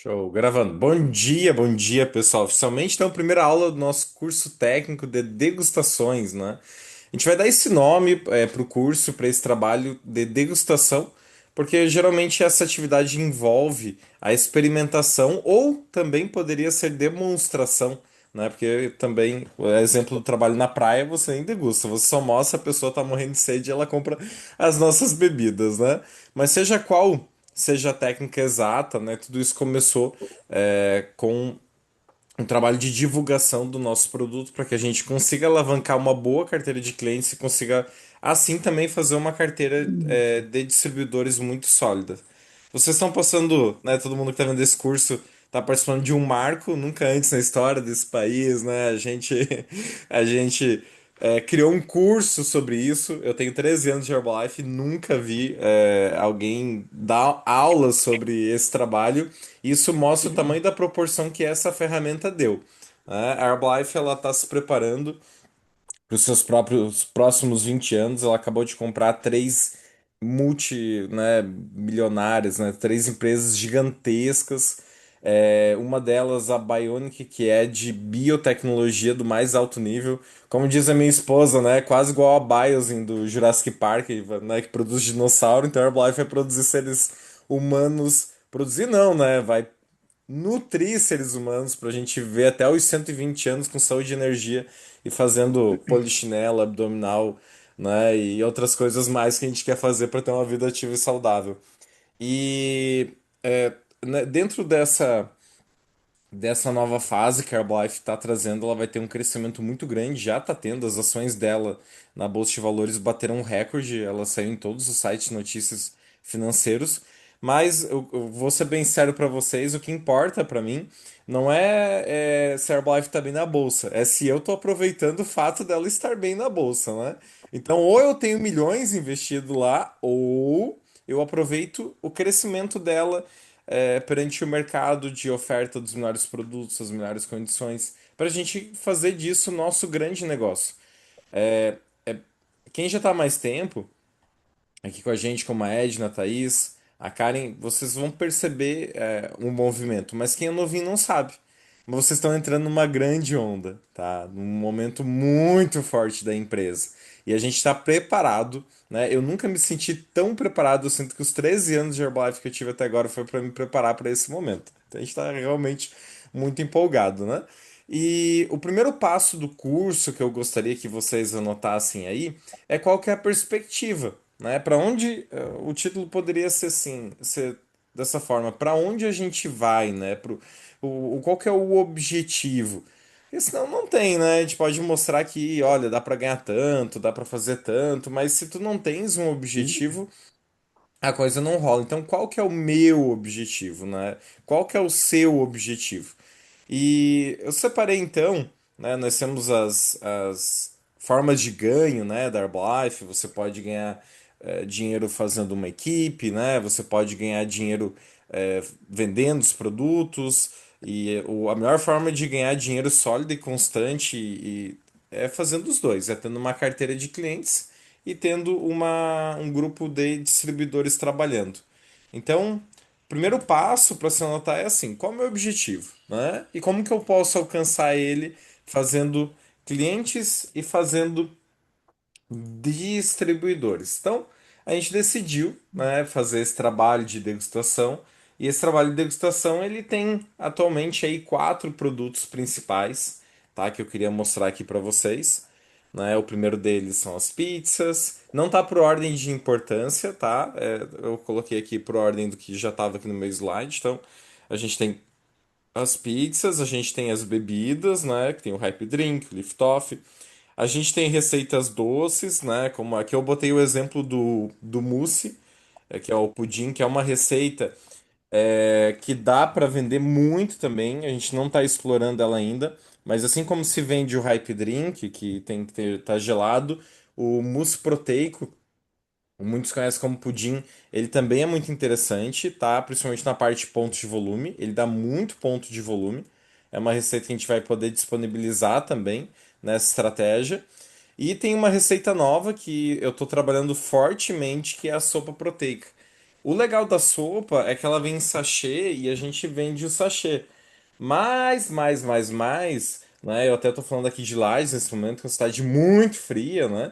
Show, gravando. Bom dia, pessoal. Oficialmente, então, primeira aula do nosso curso técnico de degustações, né? A gente vai dar esse nome para o curso, para esse trabalho de degustação, porque geralmente essa atividade envolve a experimentação ou também poderia ser demonstração, né? Porque também, o exemplo do trabalho na praia, você nem degusta, você só mostra, a pessoa tá morrendo de sede e ela compra as nossas bebidas, né? Mas seja qual seja a técnica exata, né? Tudo isso começou com um trabalho de divulgação do nosso produto para que a gente consiga alavancar uma boa carteira de clientes e consiga, assim, também fazer uma carteira de distribuidores muito sólida. Vocês estão passando, né? Todo mundo que está vendo esse curso está participando de um marco, nunca antes na história desse país, né? A gente criou um curso sobre isso. Eu tenho 13 anos de Herbalife, nunca vi alguém dar aulas sobre esse trabalho. Isso mostra o tamanho da proporção que essa ferramenta deu, né? A Herbalife ela está se preparando para os seus próprios próximos 20 anos. Ela acabou de comprar três né, milionárias, né, três empresas gigantescas. Uma delas, a Bionic, que é de biotecnologia do mais alto nível. Como diz a minha esposa, né, quase igual a Biosyn do Jurassic Park, né, que produz dinossauro. Então a Herbalife vai produzir seres humanos. Produzir não, né? Vai nutrir seres humanos para a gente ver até os 120 anos com saúde e energia e fazendo polichinela, abdominal, né, e outras coisas mais que a gente quer fazer para ter uma vida ativa e saudável. E né, dentro dessa nova fase que a Herbalife está trazendo, ela vai ter um crescimento muito grande, já está tendo, as ações dela na Bolsa de Valores bateram um recorde, ela saiu em todos os sites de notícias financeiros, mas eu vou ser bem sério para vocês, o que importa para mim não é se a Herbalife está bem na Bolsa, é se eu estou aproveitando o fato dela estar bem na Bolsa, né? Então, ou eu tenho milhões investido lá, ou eu aproveito o crescimento dela perante o mercado de oferta dos melhores produtos, as melhores condições, para a gente fazer disso o nosso grande negócio. É, é, quem já está há mais tempo aqui com a gente, como a Edna, a Thaís, a Karen, vocês vão perceber um movimento, mas quem é novinho não sabe. Mas vocês estão entrando numa grande onda, tá? Num momento muito forte da empresa. E a gente está preparado, né? Eu nunca me senti tão preparado. Eu sinto que os 13 anos de Herbalife que eu tive até agora foi para me preparar para esse momento. Então a gente está realmente muito empolgado, né? E o primeiro passo do curso que eu gostaria que vocês anotassem aí é qual que é a perspectiva, né? Para onde o título poderia ser assim, ser dessa forma, para onde a gente vai, né? Qual que é o objetivo? Porque senão não tem, né? A gente pode mostrar que, olha, dá para ganhar tanto, dá para fazer tanto, mas se tu não tens um objetivo, a coisa não rola. Então, qual que é o meu objetivo, né? Qual que é o seu objetivo? E eu separei então, né? Nós temos as formas de ganho, né, da Herbalife. Você pode ganhar dinheiro fazendo uma equipe, né? Você pode ganhar dinheiro vendendo os produtos. E a melhor forma de ganhar dinheiro sólido e constante é fazendo os dois, é tendo uma carteira de clientes e tendo um grupo de distribuidores trabalhando. Então, o primeiro passo para se anotar é assim, qual é o meu objetivo, né? E como que eu posso alcançar ele fazendo clientes e fazendo distribuidores. Então, a gente decidiu, né, fazer esse trabalho de degustação. E esse trabalho de degustação ele tem atualmente aí quatro produtos principais, tá? Que eu queria mostrar aqui para vocês. Né? O primeiro deles são as pizzas. Não tá por ordem de importância, tá? Eu coloquei aqui por ordem do que já estava aqui no meu slide. Então, a gente tem as pizzas, a gente tem as bebidas, né? Que tem o Hype Drink, o Lift Off. A gente tem receitas doces, né? Como aqui eu botei o exemplo do mousse, que é o pudim, que é uma receita que dá para vender muito também. A gente não está explorando ela ainda, mas assim como se vende o Hype Drink, que tem que ter, tá gelado, o mousse proteico, muitos conhecem como pudim, ele também é muito interessante, tá? Principalmente na parte de pontos de volume, ele dá muito ponto de volume. É uma receita que a gente vai poder disponibilizar também nessa estratégia. E tem uma receita nova que eu estou trabalhando fortemente, que é a sopa proteica. O legal da sopa é que ela vem em sachê e a gente vende o sachê. Né? Eu até tô falando aqui de Lages nesse momento, que é uma cidade muito fria, né?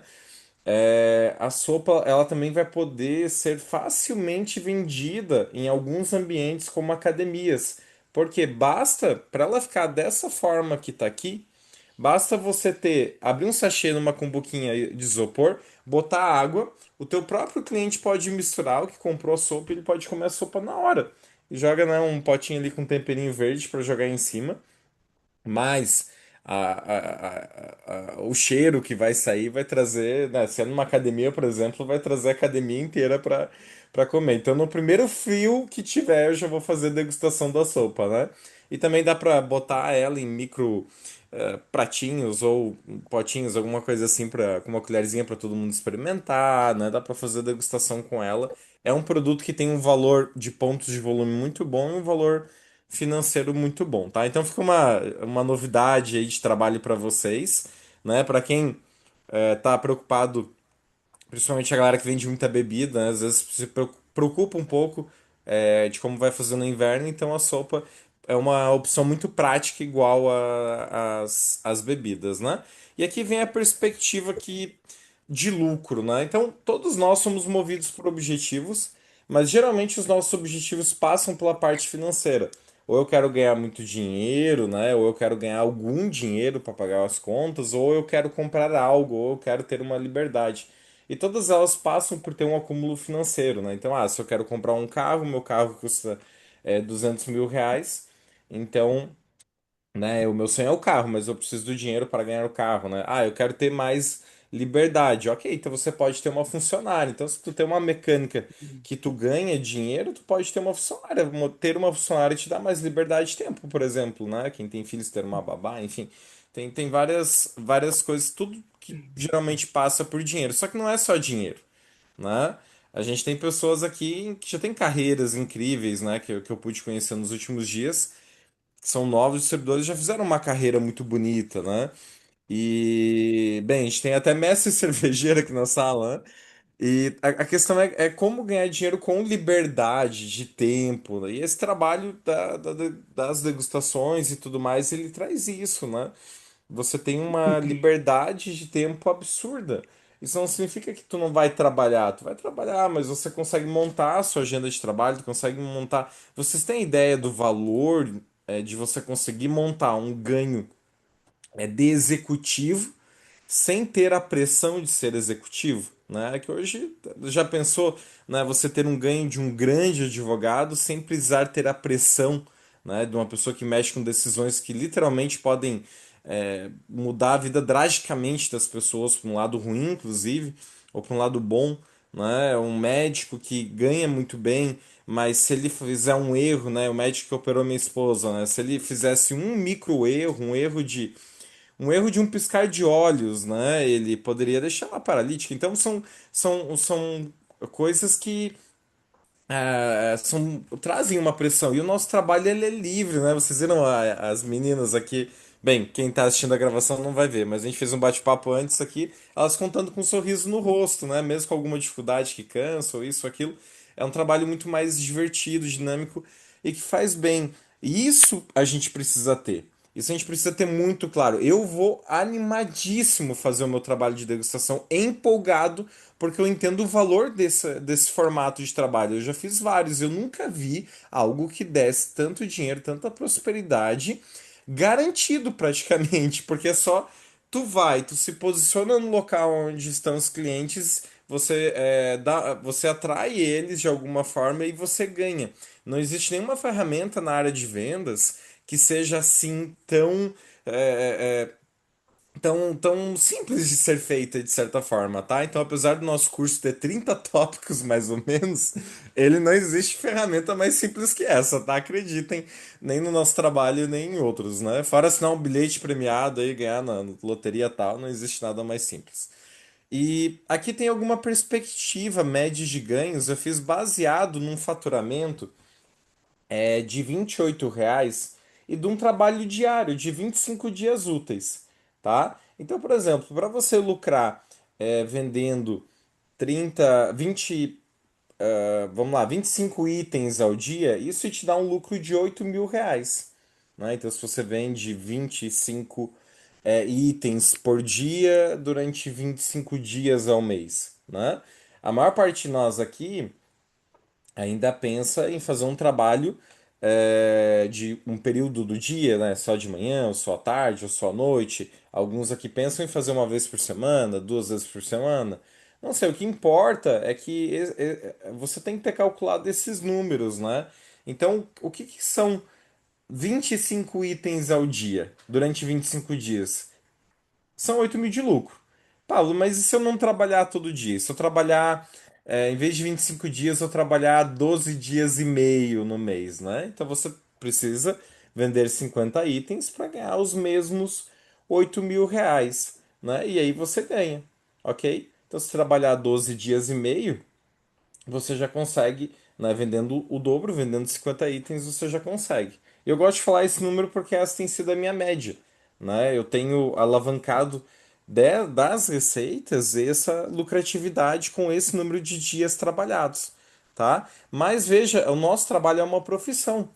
A sopa, ela também vai poder ser facilmente vendida em alguns ambientes como academias. Porque basta, para ela ficar dessa forma que tá aqui, basta você abrir um sachê numa cumbuquinha de isopor, botar água, o teu próprio cliente pode misturar o que comprou a sopa, ele pode comer a sopa na hora. E joga, né, um potinho ali com temperinho verde para jogar em cima. Mas o cheiro que vai sair vai trazer, né, se é numa academia, por exemplo, vai trazer a academia inteira para comer. Então, no primeiro frio que tiver, eu já vou fazer degustação da sopa, né? E também dá para botar ela em micro pratinhos ou potinhos, alguma coisa assim, com uma colherzinha para todo mundo experimentar, né? Dá para fazer degustação com ela. É um produto que tem um valor de pontos de volume muito bom e um valor financeiro muito bom, tá? Então fica uma novidade aí de trabalho para vocês, né? Para quem tá preocupado, principalmente a galera que vende muita bebida, né? Às vezes se preocupa um pouco de como vai fazer no inverno, então a sopa é uma opção muito prática, igual as bebidas, né? E aqui vem a perspectiva de lucro, né? Então todos nós somos movidos por objetivos, mas geralmente os nossos objetivos passam pela parte financeira. Ou eu quero ganhar muito dinheiro, né? Ou eu quero ganhar algum dinheiro para pagar as contas, ou eu quero comprar algo, ou eu quero ter uma liberdade. E todas elas passam por ter um acúmulo financeiro, né? Então, se eu quero comprar um carro, meu carro custa 200 mil reais, então, né, o meu sonho é o carro, mas eu preciso do dinheiro para ganhar o carro, né? Eu quero ter mais liberdade. Ok, então você pode ter uma funcionária. Então, se tu tem uma mecânica que tu ganha dinheiro, tu pode ter uma funcionária. Ter uma funcionária te dá mais liberdade de tempo, por exemplo, né? Quem tem filhos ter uma babá, enfim. Tem várias coisas, tudo que geralmente passa por dinheiro. Só que não é só dinheiro, né? A gente tem pessoas aqui que já têm carreiras incríveis, né? Que eu pude conhecer nos últimos dias, que são novos distribuidores, já fizeram uma carreira muito bonita, né? E, bem, a gente tem até mestre cervejeiro aqui na sala, né? E a questão é como ganhar dinheiro com liberdade de tempo, né? E esse trabalho das degustações e tudo mais, ele traz isso, né? Você tem uma liberdade de tempo absurda. Isso não significa que tu não vai trabalhar. Tu vai trabalhar, mas você consegue montar a sua agenda de trabalho, tu consegue montar. Vocês têm ideia do valor de você conseguir montar um ganho de executivo sem ter a pressão de ser executivo, né? Que hoje já pensou, né, você ter um ganho de um grande advogado sem precisar ter a pressão, né, de uma pessoa que mexe com decisões que literalmente podem mudar a vida drasticamente das pessoas para um lado ruim, inclusive, ou para um lado bom, né? Um médico que ganha muito bem, mas se ele fizer um erro, né? O médico que operou minha esposa, né? Se ele fizesse um micro erro, um erro de um piscar de olhos, né? Ele poderia deixar ela paralítica. Então são coisas que trazem uma pressão. E o nosso trabalho ele é livre, né? Vocês viram as meninas aqui. Bem, quem tá assistindo a gravação não vai ver, mas a gente fez um bate-papo antes aqui, elas contando com um sorriso no rosto, né? Mesmo com alguma dificuldade que cansa, ou isso, aquilo. É um trabalho muito mais divertido, dinâmico e que faz bem. E isso a gente precisa ter. Isso a gente precisa ter muito claro. Eu vou animadíssimo fazer o meu trabalho de degustação, empolgado, porque eu entendo o valor desse formato de trabalho. Eu já fiz vários, eu nunca vi algo que desse tanto dinheiro, tanta prosperidade, garantido praticamente, porque é só tu se posiciona no local onde estão os clientes, você atrai eles de alguma forma e você ganha. Não existe nenhuma ferramenta na área de vendas que seja assim tão simples de ser feita de certa forma, tá? Então, apesar do nosso curso ter 30 tópicos mais ou menos, ele não existe ferramenta mais simples que essa, tá? Acreditem, nem no nosso trabalho, nem em outros, né? Fora assinar um bilhete premiado aí, ganhar na loteria e tal, não existe nada mais simples. E aqui tem alguma perspectiva média de ganhos, eu fiz baseado num faturamento de R$ 28 e de um trabalho diário de 25 dias úteis, tá? Então, por exemplo, para você lucrar vendendo 30, 20. vamos lá, 25 itens ao dia, isso te dá um lucro de R$ 8.000, né? Então, se você vende 25 itens por dia durante 25 dias ao mês, né? A maior parte de nós aqui ainda pensa em fazer um trabalho de um período do dia, né? Só de manhã, ou só à tarde, ou só à noite. Alguns aqui pensam em fazer uma vez por semana, duas vezes por semana. Não sei, o que importa é que você tem que ter calculado esses números, né? Então, o que que são 25 itens ao dia durante 25 dias? São 8.000 de lucro. Paulo, mas e se eu não trabalhar todo dia? Se eu trabalhar, em vez de 25 dias, eu trabalhar 12 dias e meio no mês, né? Então você precisa vender 50 itens para ganhar os mesmos R$ 8.000, né? E aí você ganha, ok? Então se trabalhar 12 dias e meio, você já consegue, né, vendendo o dobro, vendendo 50 itens, você já consegue. Eu gosto de falar esse número porque essa tem sido a minha média, né? Eu tenho alavancado das receitas essa lucratividade com esse número de dias trabalhados, tá? Mas veja, o nosso trabalho é uma profissão,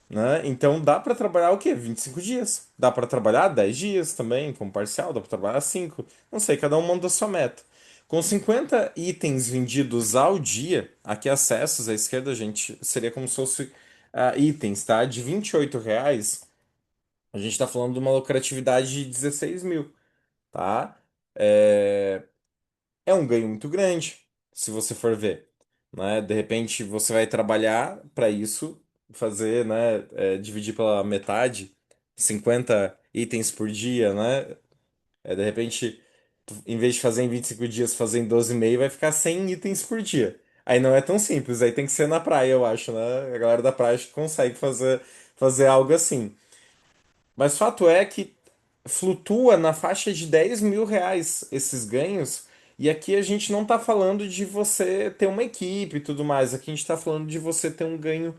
né? Então dá para trabalhar o quê? 25 dias. Dá para trabalhar 10 dias também, como parcial, dá para trabalhar 5. Não sei, cada um monta a sua meta. Com 50 itens vendidos ao dia, aqui acessos à esquerda, gente, seria como se fosse itens, tá? De R$ 28, a gente está falando de uma lucratividade de 16.000, tá? É, é um ganho muito grande, se você for ver, né? De repente você vai trabalhar para isso, fazer, né? Dividir pela metade, 50 itens por dia, né? De repente, em vez de fazer em 25 dias, fazer em 12,5, vai ficar 100 itens por dia. Aí não é tão simples, aí tem que ser na praia, eu acho, né? A galera da praia acho que consegue fazer algo assim. Mas fato é que flutua na faixa de R$ 10.000 esses ganhos. E aqui a gente não está falando de você ter uma equipe e tudo mais. Aqui a gente está falando de você ter um ganho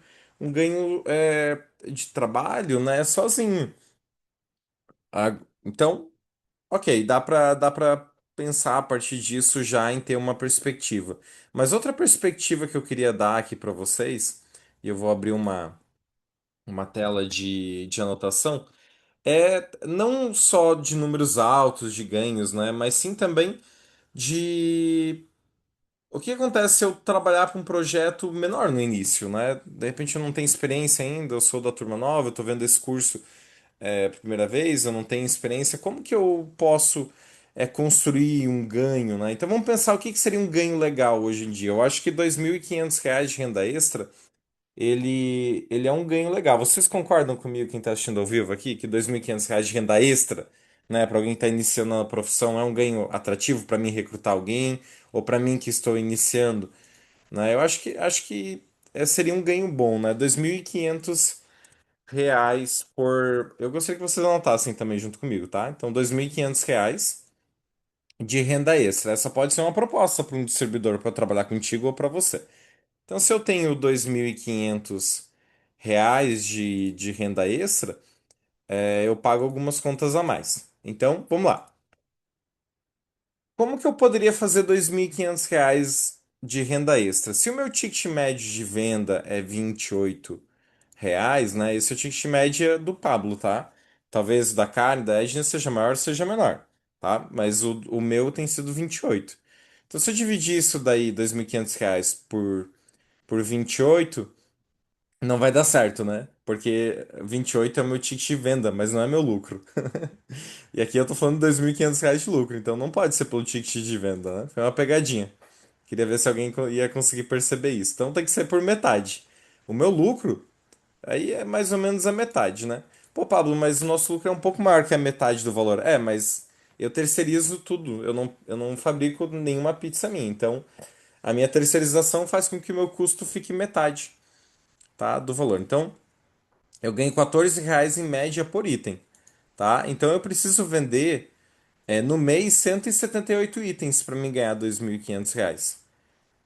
de trabalho, né, sozinho. Então, ok, dá para pensar a partir disso já em ter uma perspectiva. Mas outra perspectiva que eu queria dar aqui para vocês, e eu vou abrir uma tela de anotação não só de números altos de ganhos, né? Mas sim também de o que acontece se eu trabalhar para um projeto menor no início, né? De repente eu não tenho experiência ainda, eu sou da turma nova, eu estou vendo esse curso pela primeira vez, eu não tenho experiência, como que eu posso construir um ganho, né? Então vamos pensar o que que seria um ganho legal hoje em dia. Eu acho que R$ 2.500 de renda extra ele é um ganho legal. Vocês concordam comigo, quem está assistindo ao vivo aqui, que R$ 2.500 de renda extra, né, para alguém que está iniciando na profissão, é um ganho atrativo para mim recrutar alguém, ou para mim que estou iniciando, né? Eu acho que seria um ganho bom, né? R$ 2.500 por. Eu gostaria que vocês anotassem também junto comigo, tá? Então, R$ 2.500 de renda extra. Essa pode ser uma proposta para um distribuidor para trabalhar contigo ou para você. Então, se eu tenho R$ 2.500 de renda extra, eu pago algumas contas a mais. Então, vamos lá. Como que eu poderia fazer R$ 2.500 de renda extra? Se o meu ticket médio de venda é R$ 28, né? Esse é o ticket médio do Pablo, tá? Talvez o da Karen, da Edna seja maior, seja menor, tá? Mas o meu tem sido 28. Então, se eu dividir isso daí, R$ 2.500 por 28 não vai dar certo, né? Porque 28 é o meu ticket de venda, mas não é meu lucro. E aqui eu tô falando de R$ 2.500 de lucro, então não pode ser pelo ticket de venda, né? Foi uma pegadinha. Queria ver se alguém ia conseguir perceber isso. Então tem que ser por metade. O meu lucro, aí é mais ou menos a metade, né? Pô, Pablo, mas o nosso lucro é um pouco maior que a metade do valor. Mas eu terceirizo tudo. Eu não fabrico nenhuma pizza minha. Então a minha terceirização faz com que o meu custo fique metade, tá? Do valor. Então. Eu ganho R$ 14 em média por item, tá? Então eu preciso vender no mês 178 itens para mim ganhar R$ 2.500,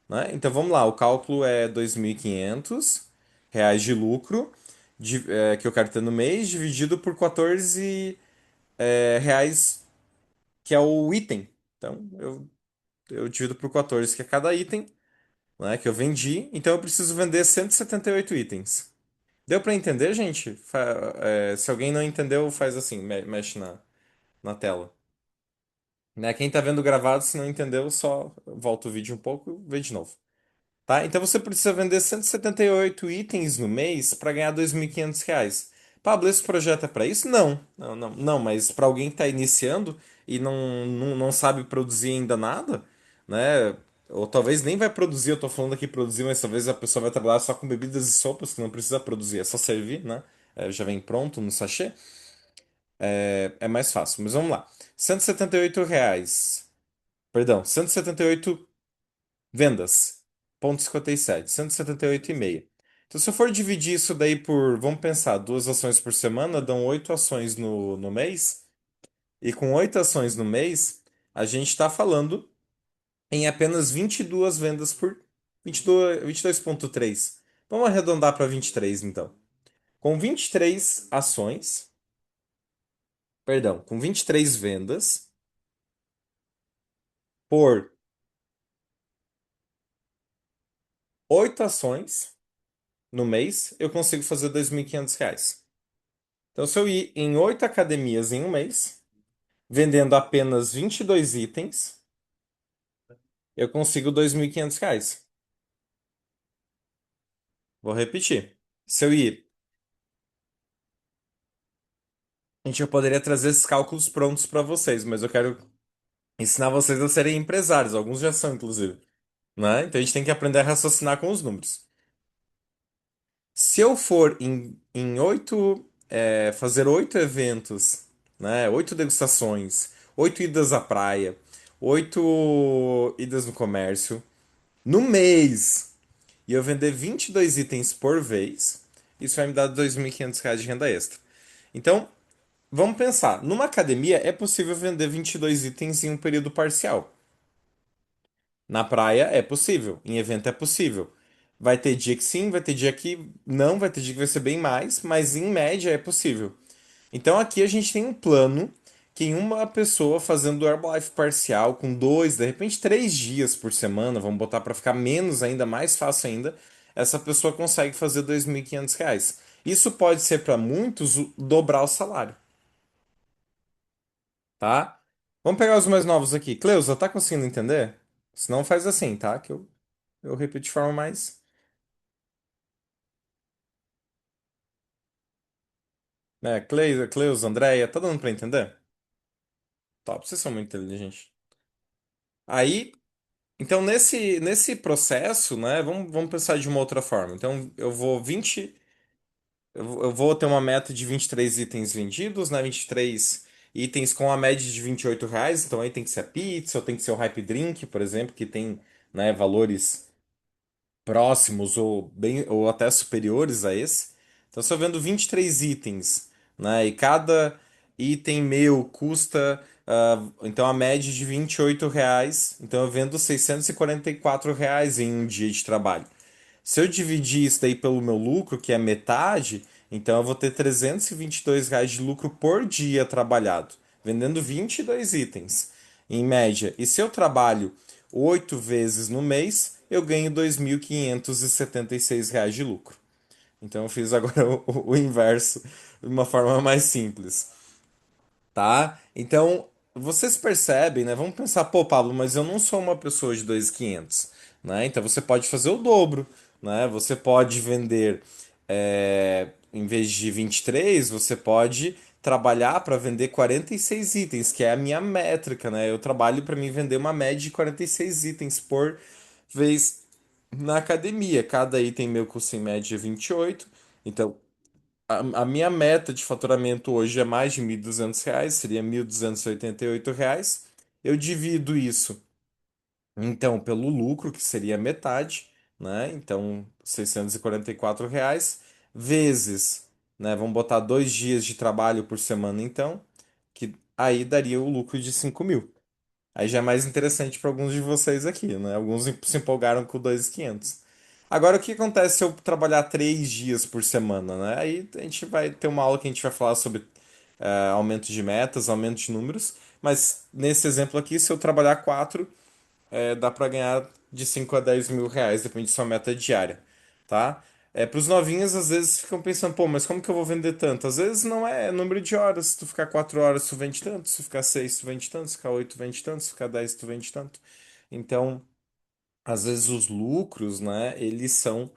né? Então vamos lá, o cálculo é R$ 2.500 de lucro que eu quero ter no mês dividido por 14 reais, que é o item. Então eu divido por 14, que é cada item, né, que eu vendi, então eu preciso vender 178 itens. Deu para entender, gente? Se alguém não entendeu, faz assim, mexe na tela. Né? Quem tá vendo gravado, se não entendeu, só volta o vídeo um pouco e vê de novo. Tá? Então você precisa vender 178 itens no mês para ganhar R$ 2.500. Pablo, esse projeto é para isso? Não. Não, não, não, mas para alguém que está iniciando e não sabe produzir ainda nada, né? Ou talvez nem vai produzir, eu tô falando aqui produzir, mas talvez a pessoa vai trabalhar só com bebidas e sopas, que não precisa produzir, é só servir, né? Já vem pronto no sachê. É mais fácil. Mas vamos lá. R$ 178. Perdão, 178 vendas. Ponto 57, 178,5. Então, se eu for dividir isso daí por, vamos pensar, duas ações por semana, dão 8 ações no mês. E com 8 ações no mês, a gente está falando em apenas 22 vendas por 22,3. Vamos arredondar para 23, então. Com 23 ações, perdão, com 23 vendas por 8 ações no mês, eu consigo fazer R$ 2.500. Então, se eu ir em 8 academias em um mês, vendendo apenas 22 itens, eu consigo R$ 2.500. Vou repetir. Se eu ir, a gente já poderia trazer esses cálculos prontos para vocês, mas eu quero ensinar vocês a serem empresários. Alguns já são, inclusive, né? Então a gente tem que aprender a raciocinar com os números. Se eu for fazer 8 eventos, né? 8 degustações, 8 idas à praia, 8 idas no comércio, no mês, e eu vender 22 itens por vez, isso vai me dar R$ 2.500 de renda extra. Então, vamos pensar, numa academia é possível vender 22 itens em um período parcial. Na praia é possível, em evento é possível. Vai ter dia que sim, vai ter dia que não, vai ter dia que vai ser bem mais, mas em média é possível. Então aqui a gente tem um plano que em uma pessoa fazendo Herbalife parcial, com 2, de repente 3 dias por semana, vamos botar para ficar menos ainda, mais fácil ainda, essa pessoa consegue fazer R$ 2.500. Isso pode ser para muitos dobrar o salário, tá? Vamos pegar os mais novos aqui. Cleusa, tá conseguindo entender? Se não, faz assim, tá? Que eu repito de forma mais. Né? Cleusa, Andréia, tá dando para entender? Top, vocês são muito inteligentes. Aí. Então, nesse processo, né, vamos pensar de uma outra forma. Então, eu vou ter uma meta de 23 itens vendidos, né, 23 itens com a média de R$ 28. Então, aí tem que ser a pizza, ou tem que ser o Hype Drink, por exemplo, que tem, né, valores próximos ou bem ou até superiores a esse. Então, se eu vendo 23 itens, né, e cada item meu custa, então a média de R$ 28, então eu vendo R$ 644 em um dia de trabalho. Se eu dividir isso daí pelo meu lucro, que é metade, então eu vou ter R$ 322 de lucro por dia trabalhado, vendendo 22 itens, em média. E se eu trabalho 8 vezes no mês, eu ganho R$ 2.576 de lucro. Então eu fiz agora o inverso de uma forma mais simples, tá? Então, vocês percebem, né? Vamos pensar, pô, Pablo, mas eu não sou uma pessoa de 2.500, né? Então você pode fazer o dobro, né? Você pode vender, em vez de 23, você pode trabalhar para vender 46 itens, que é a minha métrica, né? Eu trabalho para mim vender uma média de 46 itens por vez na academia. Cada item meu custa em média 28. Então, a minha meta de faturamento hoje é mais de R$ 1.200, seria R$ 1.288. Eu divido isso, então, pelo lucro, que seria metade, né? Então, R$ 644, vezes, né? Vamos botar 2 dias de trabalho por semana, então, que aí daria o lucro de 5.000. Aí já é mais interessante para alguns de vocês aqui, né? Alguns se empolgaram com 2.500. Agora, o que acontece se eu trabalhar 3 dias por semana, né? Aí a gente vai ter uma aula que a gente vai falar sobre aumento de metas, aumento de números. Mas nesse exemplo aqui, se eu trabalhar 4, dá para ganhar de 5 a 10 mil reais, depende da sua meta diária, tá? Para os novinhos, às vezes ficam pensando, pô, mas como que eu vou vender tanto? Às vezes não é número de horas. Se tu ficar 4 horas, tu vende tanto. Se tu ficar 6, tu vende tanto. Se ficar 8, tu vende tanto. Se ficar 10, tu vende tanto. Então, às vezes os lucros, né, eles são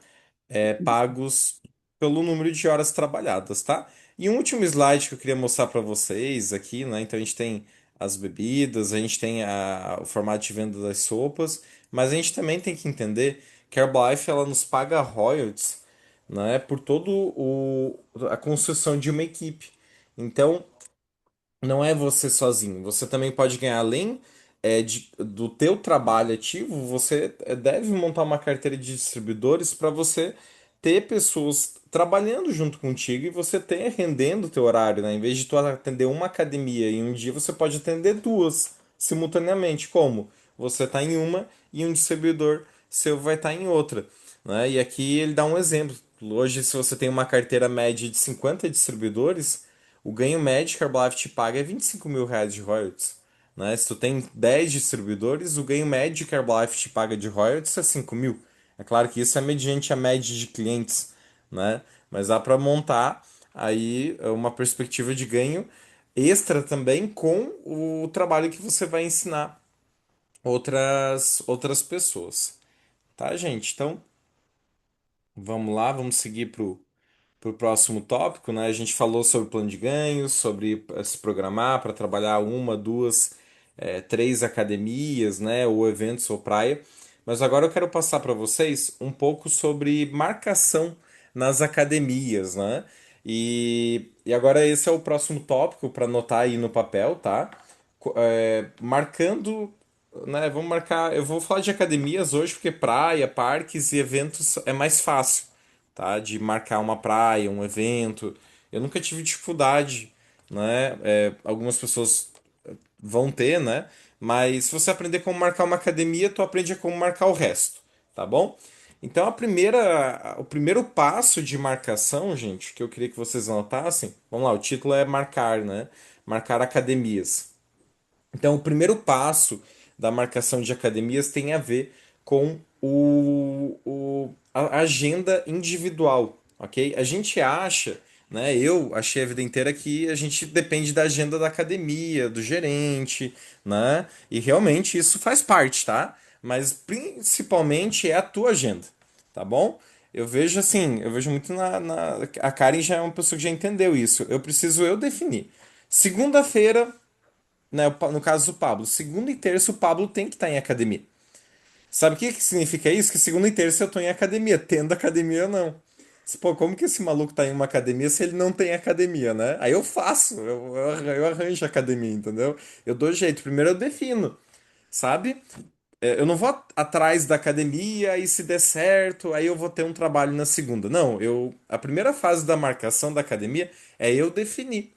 pagos pelo número de horas trabalhadas, tá? E um último slide que eu queria mostrar para vocês aqui, né? Então a gente tem as bebidas, a gente tem o formato de venda das sopas, mas a gente também tem que entender que a Herbalife ela nos paga royalties, né, por todo a construção de uma equipe. Então, não é você sozinho. Você também pode ganhar além do teu trabalho ativo, você deve montar uma carteira de distribuidores para você ter pessoas trabalhando junto contigo e você ter rendendo o teu horário, né? Em vez de tu atender uma academia em um dia, você pode atender duas simultaneamente. Como? Você está em uma e um distribuidor seu vai estar em outra, né? E aqui ele dá um exemplo. Hoje, se você tem uma carteira média de 50 distribuidores, o ganho médio que a Herbalife te paga é 25 mil reais de royalties. Né? Se tu tem 10 distribuidores, o ganho médio que a Herbalife te paga de royalties é 5 mil. É claro que isso é mediante a média de clientes, né? Mas dá para montar aí uma perspectiva de ganho extra também com o trabalho que você vai ensinar outras pessoas. Tá, gente? Então, vamos lá, vamos seguir para o próximo tópico, né? A gente falou sobre plano de ganhos, sobre se programar para trabalhar uma, duas, três academias, né? Ou eventos ou praia. Mas agora eu quero passar para vocês um pouco sobre marcação nas academias, né? E agora esse é o próximo tópico para anotar aí no papel, tá? Marcando, né? Vamos marcar. Eu vou falar de academias hoje porque praia, parques e eventos é mais fácil, tá? De marcar uma praia, um evento. Eu nunca tive dificuldade, né? Algumas pessoas vão ter, né? Mas se você aprender como marcar uma academia, tu aprende a como marcar o resto, tá bom? Então o primeiro passo de marcação, gente, que eu queria que vocês anotassem, vamos lá, o título é marcar, né? Marcar academias. Então, o primeiro passo da marcação de academias tem a ver com a agenda individual, ok? A gente acha, né? Eu achei a vida inteira que a gente depende da agenda da academia, do gerente, né? E realmente isso faz parte, tá? Mas principalmente é a tua agenda, tá bom? Eu vejo assim, eu vejo muito a Karen já é uma pessoa que já entendeu isso. Eu preciso eu definir. Segunda-feira, né, no caso do Pablo, segunda e terça o Pablo tem que estar em academia. Sabe o que que significa isso? Que segunda e terça eu tô em academia, tendo academia ou não. Pô, como que esse maluco tá em uma academia se ele não tem academia, né? Aí eu faço, eu arranjo academia, entendeu? Eu dou jeito. Primeiro eu defino, sabe? Eu não vou atrás da academia e se der certo, aí eu vou ter um trabalho na segunda. Não, a primeira fase da marcação da academia é eu definir.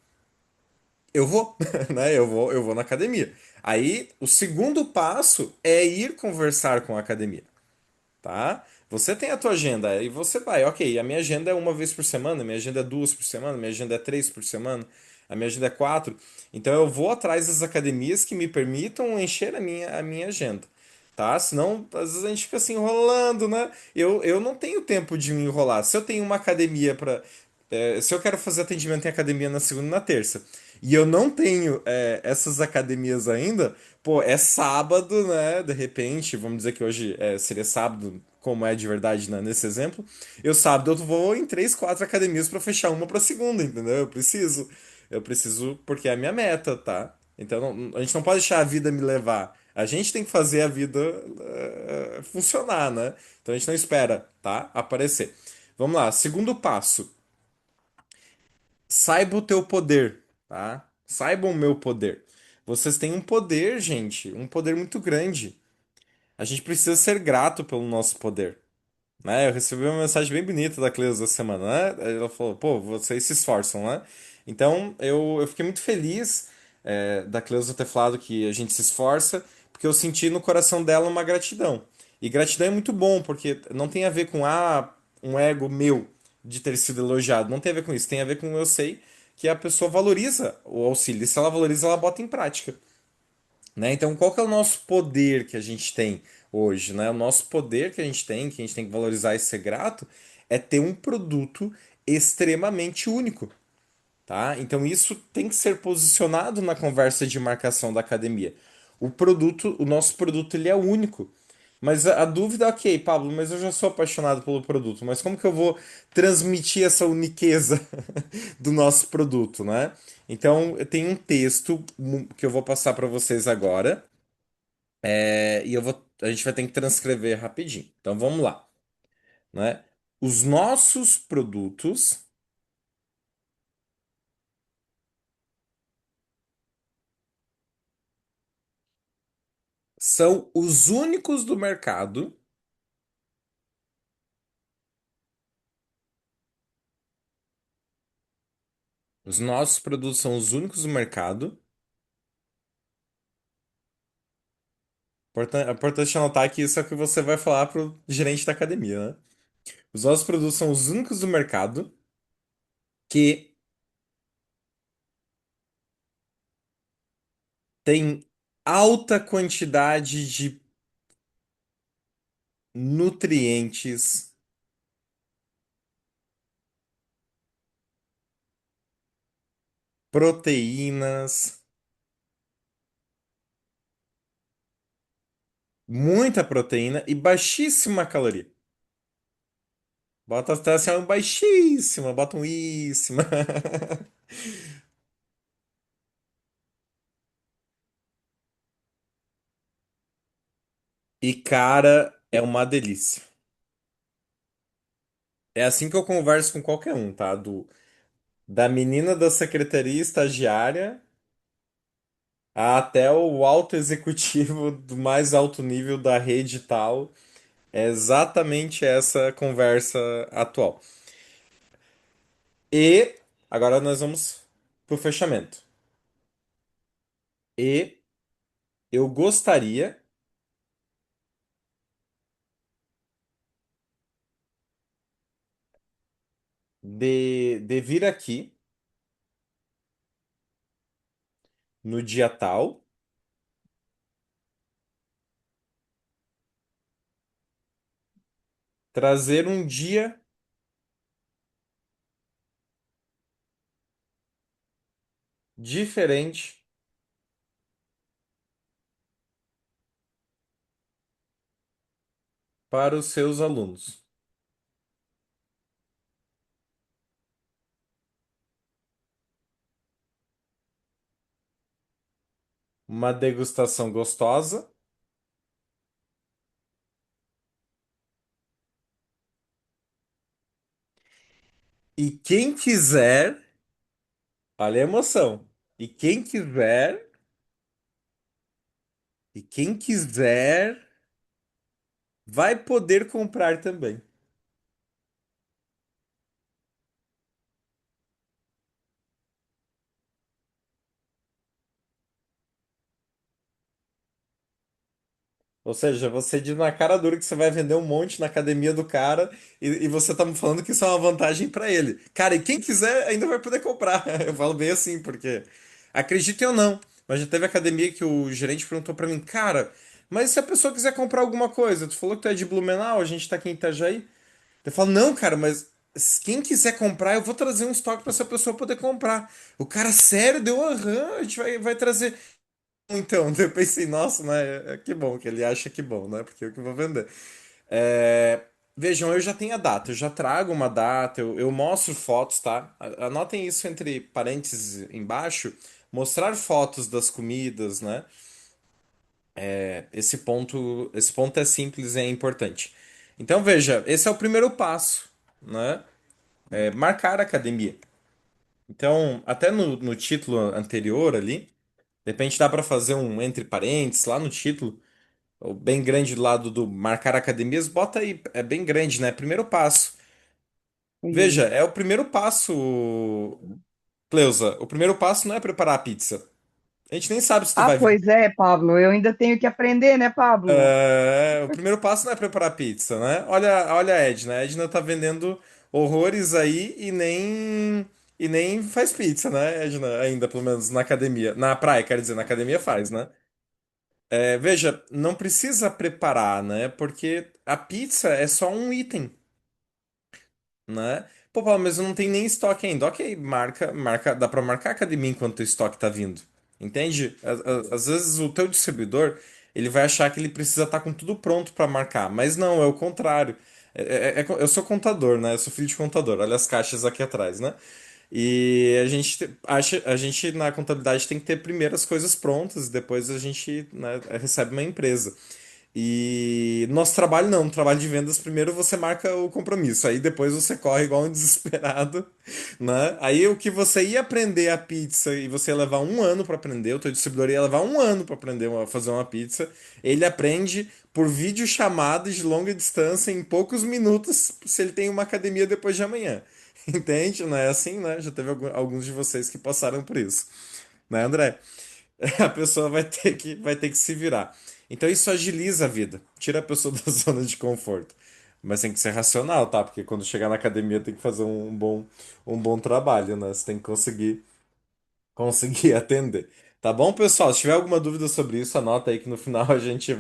Eu vou, né? Eu vou na academia. Aí, o segundo passo é ir conversar com a academia, tá? Você tem a tua agenda, aí você vai, ok, a minha agenda é uma vez por semana, a minha agenda é duas por semana, a minha agenda é três por semana, a minha agenda é quatro. Então eu vou atrás das academias que me permitam encher a minha agenda, tá? Senão, às vezes a gente fica assim enrolando, né? Eu não tenho tempo de me enrolar. Se eu tenho uma academia para se eu quero fazer atendimento em academia na segunda e na terça, e eu não tenho essas academias ainda, pô, é sábado, né? De repente, vamos dizer que hoje seria sábado, como é de verdade, né, nesse exemplo. Sábado eu vou em três, quatro academias para fechar uma para segunda, entendeu? Eu preciso porque é a minha meta, tá? Então a gente não pode deixar a vida me levar. A gente tem que fazer a vida funcionar, né? Então a gente não espera, tá? Aparecer. Vamos lá, segundo passo. Saiba o teu poder, tá? Saibam o meu poder. Vocês têm um poder, gente, um poder muito grande. A gente precisa ser grato pelo nosso poder, né? Eu recebi uma mensagem bem bonita da Cleusa essa semana, né? Ela falou, pô, vocês se esforçam, né? Então, eu fiquei muito feliz da Cleusa ter falado que a gente se esforça, porque eu senti no coração dela uma gratidão. E gratidão é muito bom, porque não tem a ver com um ego meu de ter sido elogiado. Não tem a ver com isso. Tem a ver com eu sei que a pessoa valoriza o auxílio. E se ela valoriza, ela bota em prática. né? Então, qual que é o nosso poder que a gente tem hoje, né? O nosso poder que a gente tem que valorizar e ser grato, é ter um produto extremamente único, tá? Então, isso tem que ser posicionado na conversa de marcação da academia. O nosso produto, ele é único. Mas a dúvida, ok, Pablo, mas eu já sou apaixonado pelo produto, mas como que eu vou transmitir essa uniqueza do nosso produto, né? Então, eu tenho um texto que eu vou passar para vocês agora, a gente vai ter que transcrever rapidinho. Então, vamos lá, né? Os nossos produtos são os únicos do mercado. Os nossos produtos são os únicos do mercado. É importante anotar que isso é o que você vai falar pro gerente da academia, né? Os nossos produtos são os únicos do mercado que tem alta quantidade de nutrientes, proteínas, muita proteína e baixíssima caloria. Bota até assim, um baixíssima, bota um íssima. E cara, é uma delícia. É assim que eu converso com qualquer um, tá? Da menina da secretaria estagiária até o alto executivo do mais alto nível da rede e tal. É exatamente essa conversa atual. E agora nós vamos pro fechamento. E eu gostaria de vir aqui no dia tal, trazer um dia diferente para os seus alunos. Uma degustação gostosa. E quem quiser, olha a emoção. E quem quiser, e quem quiser, vai poder comprar também. Ou seja, você diz na cara dura que você vai vender um monte na academia do cara e você tá me falando que isso é uma vantagem pra ele. Cara, e quem quiser ainda vai poder comprar. Eu falo bem assim, porque acreditem ou não, mas já teve academia que o gerente perguntou pra mim, cara, mas se a pessoa quiser comprar alguma coisa, tu falou que tu é de Blumenau, a gente tá aqui em Itajaí. Eu falo, não, cara, mas quem quiser comprar, eu vou trazer um estoque pra essa pessoa poder comprar. O cara, sério, deu aham, a gente vai trazer. Então, eu pensei, nossa, né? Que bom que ele acha que bom, né? Porque eu que vou vender. É, vejam, eu já tenho a data, eu já trago uma data, eu mostro fotos, tá? Anotem isso entre parênteses embaixo. Mostrar fotos das comidas, né? Esse ponto é simples e é importante. Então, veja, esse é o primeiro passo, né? É marcar a academia. Então, até no título anterior ali, de repente dá para fazer um entre parênteses lá no título o bem grande do lado do marcar academias, bota aí, é bem grande, né? Primeiro passo. Veja, Isso. é o primeiro passo, Cleusa. O primeiro passo não é preparar a pizza. A gente nem sabe se tu Ah, vai. pois é, Pablo, eu ainda tenho que aprender, né, Pablo? O primeiro passo não é preparar pizza, né? Olha a Edna. A Edna tá vendendo horrores aí e nem faz pizza, né, Edna? Ainda, pelo menos na academia. Na praia, quer dizer, na academia faz, né? Veja, não precisa preparar, né? Porque a pizza é só um item, né? Pô, Paulo, mas eu não tenho nem estoque ainda. Ok, dá pra marcar a academia enquanto o estoque tá vindo. Entende? Às vezes o teu distribuidor, ele vai achar que ele precisa estar com tudo pronto pra marcar, mas não, é o contrário. Eu sou contador, né? Eu sou filho de contador. Olha as caixas aqui atrás, né? E a gente na contabilidade tem que ter primeiro as coisas prontas, depois a gente, né, recebe uma empresa. E nosso trabalho não, no trabalho de vendas, primeiro você marca o compromisso, aí depois você corre igual um desesperado, né? Aí o que você ia aprender a pizza e você ia levar um ano para aprender, o teu distribuidor ia levar um ano para aprender a fazer uma pizza, ele aprende por videochamadas de longa distância em poucos minutos se ele tem uma academia depois de amanhã. Entende? Não é assim, né? Já teve alguns de vocês que passaram por isso, né, André? A pessoa vai ter que se virar. Então isso agiliza a vida, tira a pessoa da zona de conforto. Mas tem que ser racional, tá? Porque quando chegar na academia tem que fazer um bom trabalho, né? Você tem que conseguir atender. Tá bom, pessoal? Se tiver alguma dúvida sobre isso, anota aí que no final a gente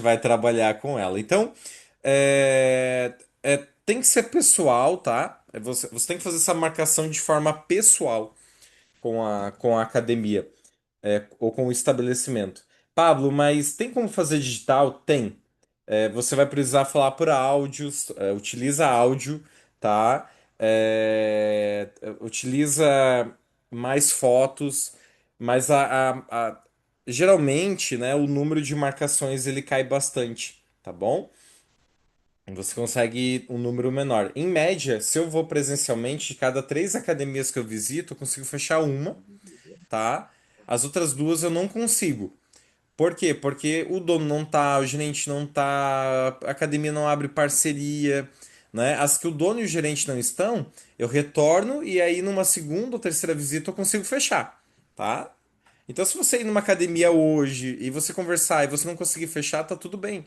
vai trabalhar com ela. Então, tem que ser pessoal, tá? Você tem que fazer essa marcação de forma pessoal com a academia ou com o estabelecimento. Pablo, mas tem como fazer digital? Tem. Você vai precisar falar por áudios, utiliza áudio, tá? Utiliza mais fotos, mas geralmente, né, o número de marcações ele cai bastante, tá bom? Você consegue um número menor. Em média, se eu vou presencialmente, de cada 3 academias que eu visito, eu consigo fechar uma, tá? As outras duas eu não consigo. Por quê? Porque o dono não tá, o gerente não tá, a academia não abre parceria, né? As que o dono e o gerente não estão, eu retorno e aí numa segunda ou terceira visita eu consigo fechar, tá? Então, se você ir numa academia hoje e você conversar e você não conseguir fechar, tá tudo bem.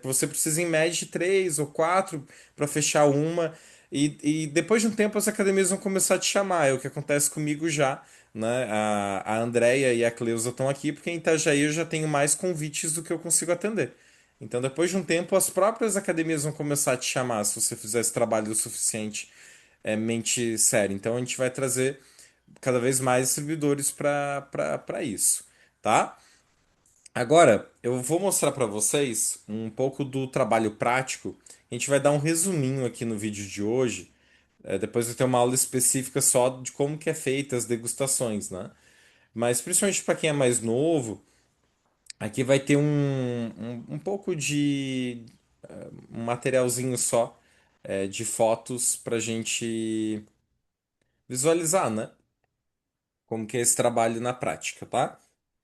Você precisa em média de 3 ou 4 para fechar uma. E depois de um tempo as academias vão começar a te chamar. É o que acontece comigo já, né? A Andrea e a Cleusa estão aqui porque em Itajaí eu já tenho mais convites do que eu consigo atender. Então, depois de um tempo, as próprias academias vão começar a te chamar se você fizer esse trabalho o suficiente, mente séria. Então, a gente vai trazer cada vez mais distribuidores para isso, tá? Agora, eu vou mostrar para vocês um pouco do trabalho prático. A gente vai dar um resuminho aqui no vídeo de hoje. Depois vai ter uma aula específica só de como que é feita as degustações, né? Mas principalmente para quem é mais novo, aqui vai ter um pouco de um materialzinho só de fotos para gente visualizar, né? Como que é esse trabalho na prática, tá?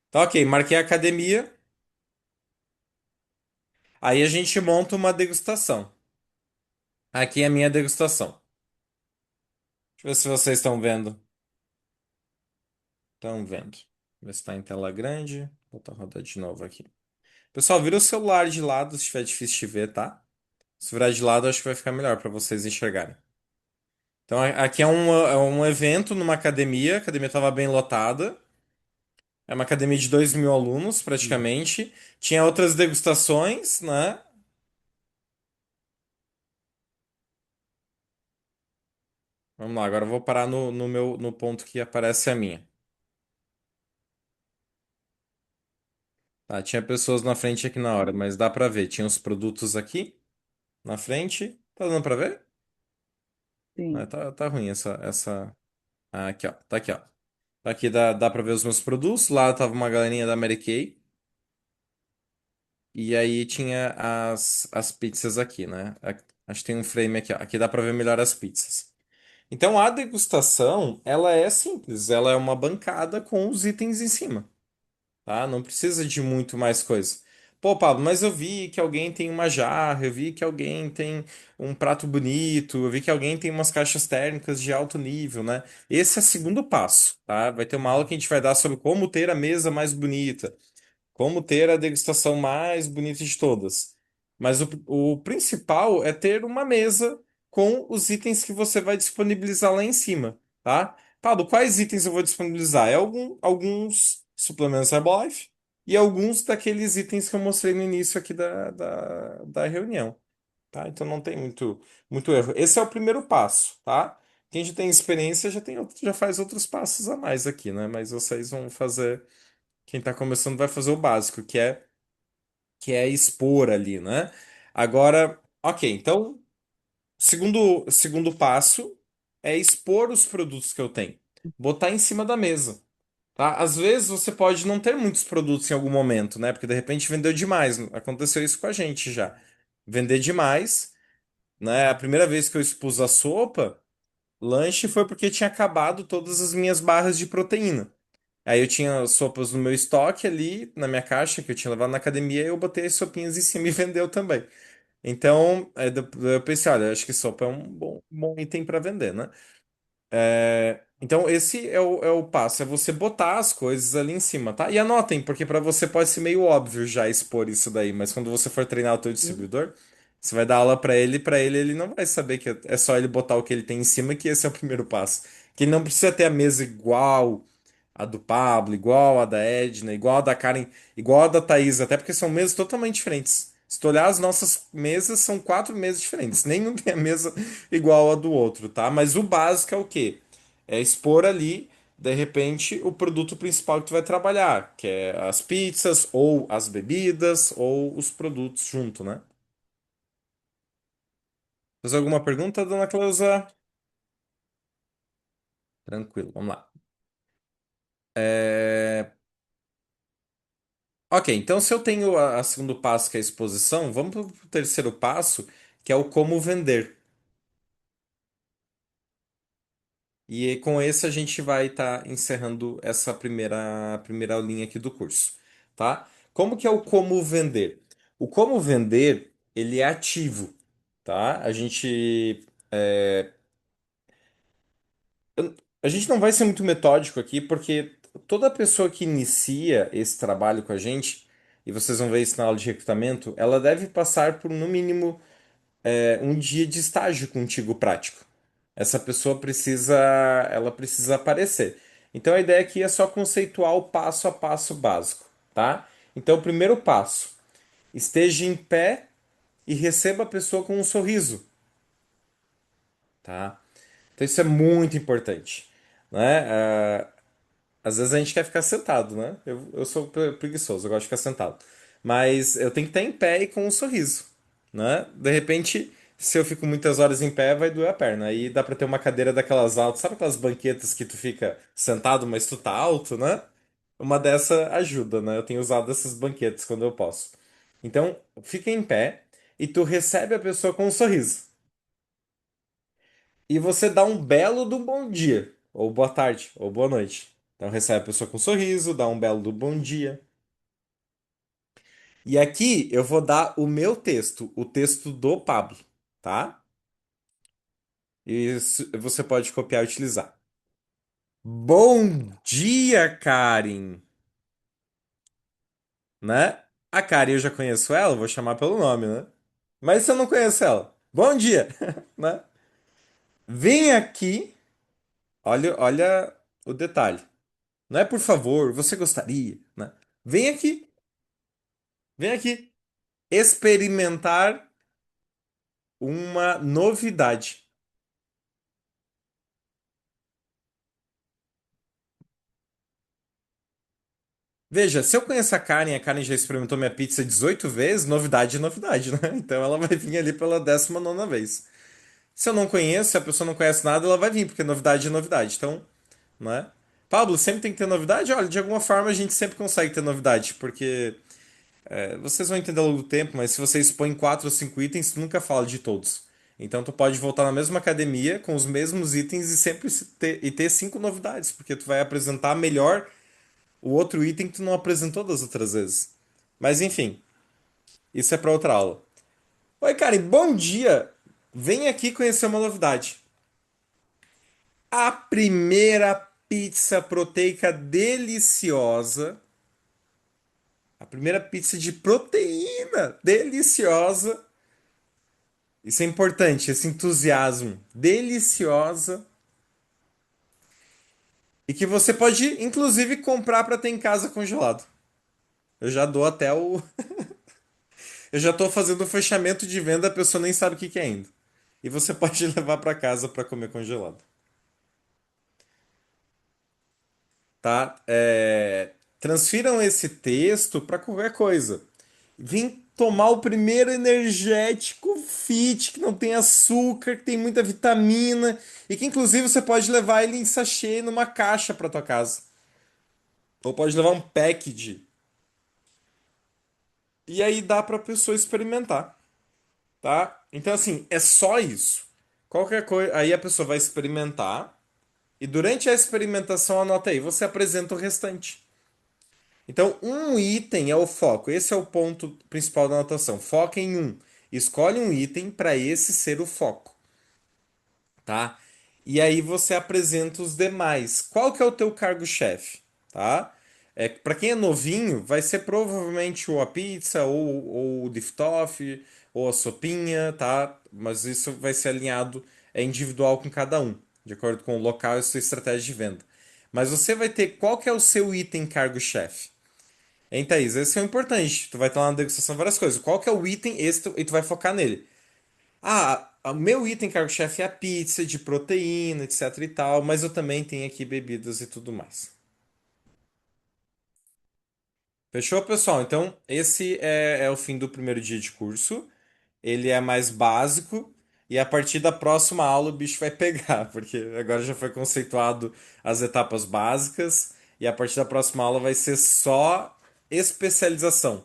Tá, ok, marquei a academia. Aí a gente monta uma degustação. Aqui é a minha degustação. Deixa eu ver se vocês estão vendo. Estão vendo. Ver se está em tela grande. Vou botar rodar de novo aqui. Pessoal, vira o celular de lado se estiver difícil de ver, tá? Se virar de lado, acho que vai ficar melhor para vocês enxergarem. Então, aqui é um evento numa academia. A academia estava bem lotada. É uma academia de 2.000 alunos, praticamente. Tinha outras degustações, né? Vamos lá, agora eu vou parar no ponto que aparece a minha. Tá, tinha pessoas na frente aqui na hora, mas dá pra ver. Tinha os produtos aqui na frente. Tá dando pra ver? Ah, Sim. tá ruim essa. Ah, aqui, ó. Tá aqui, ó. Aqui dá pra ver os meus produtos. Lá tava uma galerinha da Mary Kay. E aí tinha as pizzas aqui, né? Acho que tem um frame aqui, ó. Aqui dá pra ver melhor as pizzas. Então a degustação, ela é simples. Ela é uma bancada com os itens em cima. Tá? Não precisa de muito mais coisa. Pô, Pablo, mas eu vi que alguém tem uma jarra, eu vi que alguém tem um prato bonito, eu vi que alguém tem umas caixas térmicas de alto nível, né? Esse é o segundo passo, tá? Vai ter uma aula que a gente vai dar sobre como ter a mesa mais bonita, como ter a degustação mais bonita de todas. Mas o principal é ter uma mesa com os itens que você vai disponibilizar lá em cima, tá? Pablo, quais itens eu vou disponibilizar? Alguns suplementos Herbalife e alguns daqueles itens que eu mostrei no início aqui da reunião, tá? Então não tem muito erro. Esse é o primeiro passo, tá? Quem já tem experiência já faz outros passos a mais aqui, né? Mas vocês vão fazer, quem está começando vai fazer o básico, que é expor ali, né? Agora, ok, então, segundo passo é expor os produtos que eu tenho, botar em cima da mesa. Tá? Às vezes você pode não ter muitos produtos em algum momento, né? Porque de repente vendeu demais. Aconteceu isso com a gente já. Vender demais, né? A primeira vez que eu expus a sopa, lanche foi porque tinha acabado todas as minhas barras de proteína. Aí eu tinha sopas no meu estoque ali, na minha caixa, que eu tinha levado na academia, e eu botei as sopinhas em cima e vendeu também. Então, eu pensei, olha, acho que sopa é um bom item para vender, né? Então, esse é o passo, é você botar as coisas ali em cima, tá? E anotem, porque para você pode ser meio óbvio já expor isso daí, mas quando você for treinar o teu distribuidor, você vai dar aula para ele não vai saber que é só ele botar o que ele tem em cima, que esse é o primeiro passo. Que ele não precisa ter a mesa igual a do Pablo, igual a da Edna, igual a da Karen, igual a da Thaís, até porque são mesas totalmente diferentes. Se tu olhar as nossas mesas, são 4 mesas diferentes. Nenhum tem a mesa igual a do outro, tá? Mas o básico é o quê? É expor ali, de repente, o produto principal que tu vai trabalhar, que é as pizzas, ou as bebidas, ou os produtos junto, né? Faz alguma pergunta, dona Cleusa? Tranquilo, vamos lá. É, Ok, então se eu tenho a segundo passo, que é a exposição, vamos para o terceiro passo, que é o como vender. E com esse a gente vai estar encerrando essa primeira linha aqui do curso, tá? Como que é o como vender? O como vender, ele é ativo, tá? A gente não vai ser muito metódico aqui, porque toda pessoa que inicia esse trabalho com a gente, e vocês vão ver isso na aula de recrutamento, ela deve passar por, no mínimo, um dia de estágio contigo prático. Essa pessoa ela precisa aparecer. Então a ideia aqui é só conceituar o passo a passo básico, tá? Então o primeiro passo, esteja em pé e receba a pessoa com um sorriso, tá? Então isso é muito importante, né? Às vezes a gente quer ficar sentado, né? Eu sou preguiçoso, eu gosto de ficar sentado. Mas eu tenho que estar em pé e com um sorriso, né? De repente, se eu fico muitas horas em pé, vai doer a perna. Aí dá pra ter uma cadeira daquelas altas, sabe aquelas banquetas que tu fica sentado, mas tu tá alto, né? Uma dessa ajuda, né? Eu tenho usado essas banquetas quando eu posso. Então, fica em pé e tu recebe a pessoa com um sorriso. E você dá um belo do bom dia, ou boa tarde, ou boa noite. Então recebe a pessoa com um sorriso, dá um belo do bom dia. E aqui eu vou dar o meu texto, o texto do Pablo, tá? E você pode copiar e utilizar. Bom dia, Karen, né? A Karen eu já conheço ela, vou chamar pelo nome, né? Mas se eu não conheço ela, bom dia, né? Vem aqui, olha o detalhe. Não é por favor, você gostaria, né? Vem aqui, vem aqui experimentar uma novidade. Veja, se eu conheço a Karen já experimentou minha pizza 18 vezes, novidade é novidade, né? Então ela vai vir ali pela 19ª vez. Se eu não conheço, se a pessoa não conhece nada, ela vai vir, porque novidade é novidade. Então, né? Pablo, sempre tem que ter novidade? Olha, de alguma forma a gente sempre consegue ter novidade, porque vocês vão entender ao longo do tempo, mas se você expõe 4 ou 5 itens, tu nunca fala de todos. Então tu pode voltar na mesma academia com os mesmos itens e sempre ter 5 novidades, porque tu vai apresentar melhor o outro item que tu não apresentou das outras vezes. Mas enfim, isso é para outra aula. Oi, Karen, bom dia! Vem aqui conhecer uma novidade. A primeira pizza proteica deliciosa. A primeira pizza de proteína deliciosa. Isso é importante, esse entusiasmo. Deliciosa. E que você pode, inclusive, comprar para ter em casa congelado. Eu já dou até o. Eu já tô fazendo o fechamento de venda, a pessoa nem sabe o que que é ainda. E você pode levar para casa para comer congelado. Tá? Transfiram esse texto para qualquer coisa. Vem tomar o primeiro energético fit, que não tem açúcar, que tem muita vitamina e que inclusive você pode levar ele em sachê numa caixa para tua casa. Ou pode levar um package. E aí dá para pessoa experimentar, tá? Então assim, é só isso. Qualquer coisa, aí a pessoa vai experimentar e durante a experimentação anota aí, você apresenta o restante. Então, um item é o foco. Esse é o ponto principal da anotação. Foca em um. Escolhe um item para esse ser o foco, tá? E aí você apresenta os demais. Qual que é o teu cargo-chefe, tá? Para quem é novinho, vai ser provavelmente ou a pizza, ou o Diftoff, ou a sopinha, tá? Mas isso vai ser alinhado, é individual com cada um, de acordo com o local e sua estratégia de venda. Mas você vai ter qual que é o seu item cargo-chefe. Hein, Thaís? Esse é o importante. Tu vai estar lá na degustação várias coisas. Qual que é o item esse e tu vai focar nele? Ah, o meu item cargo-chefe é a pizza de proteína, etc e tal, mas eu também tenho aqui bebidas e tudo mais. Fechou, pessoal? Então, esse é o fim do primeiro dia de curso. Ele é mais básico e a partir da próxima aula o bicho vai pegar, porque agora já foi conceituado as etapas básicas e a partir da próxima aula vai ser só especialização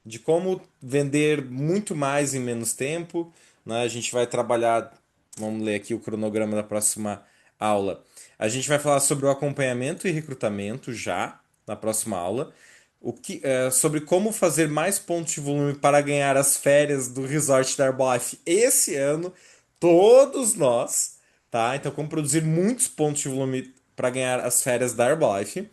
de como vender muito mais em menos tempo, né? A gente vai trabalhar, vamos ler aqui o cronograma da próxima aula. A gente vai falar sobre o acompanhamento e recrutamento já na próxima aula. Sobre como fazer mais pontos de volume para ganhar as férias do Resort da Herbalife esse ano, todos nós, tá? Então, como produzir muitos pontos de volume para ganhar as férias da Herbalife.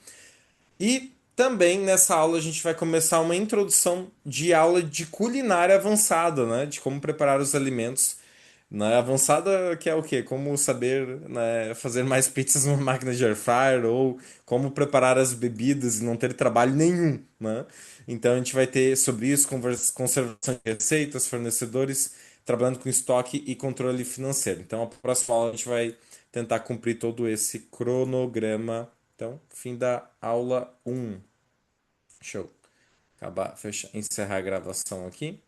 E também nessa aula a gente vai começar uma introdução de aula de culinária avançada, né? De como preparar os alimentos. Né? Avançada que é o quê? Como saber, né, fazer mais pizzas numa máquina de air fryer ou como preparar as bebidas e não ter trabalho nenhum, né? Então a gente vai ter sobre isso, conservação de receitas, fornecedores, trabalhando com estoque e controle financeiro. Então a próxima aula a gente vai tentar cumprir todo esse cronograma. Então, fim da aula 1. Show. Acabar, encerrar a gravação aqui.